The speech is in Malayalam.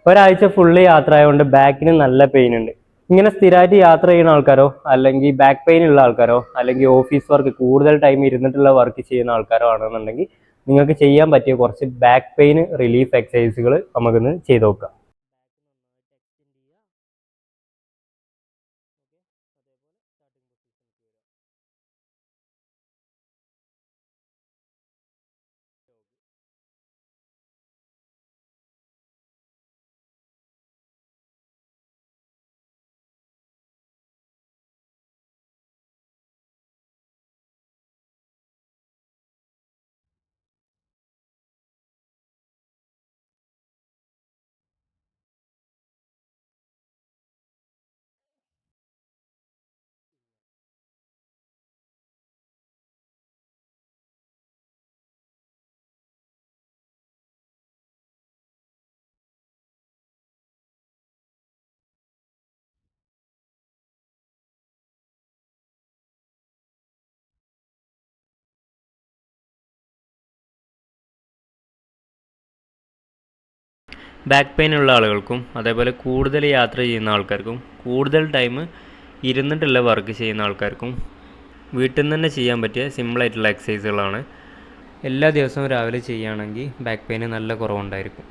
ഒരാഴ്ച ഫുള്ള് യാത്ര ആയതുകൊണ്ട് ബാക്കിന് നല്ല പെയിൻ ഉണ്ട്. ഇങ്ങനെ സ്ഥിരമായിട്ട് യാത്ര ചെയ്യുന്ന ആൾക്കാരോ അല്ലെങ്കിൽ ബാക്ക് പെയിൻ ഉള്ള ആൾക്കാരോ അല്ലെങ്കിൽ ഓഫീസ് വർക്ക് കൂടുതൽ ടൈം ഇരുന്നിട്ടുള്ള വർക്ക് ചെയ്യുന്ന ആൾക്കാരോ ആണെന്നുണ്ടെങ്കിൽ നിങ്ങൾക്ക് ചെയ്യാൻ പറ്റിയ കുറച്ച് ബാക്ക് പെയിൻ റിലീഫ് എക്സസൈസുകൾ നമുക്കൊന്ന് ചെയ്ത് നോക്കാം. ബാക്ക് പെയിൻ ഉള്ള ആളുകൾക്കും അതേപോലെ കൂടുതൽ യാത്ര ചെയ്യുന്ന ആൾക്കാർക്കും കൂടുതൽ ടൈം ഇരുന്നിട്ടുള്ള വർക്ക് ചെയ്യുന്ന ആൾക്കാർക്കും വീട്ടിൽ നിന്ന് തന്നെ ചെയ്യാൻ പറ്റിയ സിമ്പിളായിട്ടുള്ള എക്സസൈസുകളാണ്. എല്ലാ ദിവസവും രാവിലെ ചെയ്യുകയാണെങ്കിൽ ബാക്ക് പെയിന് നല്ല കുറവുണ്ടായിരിക്കും.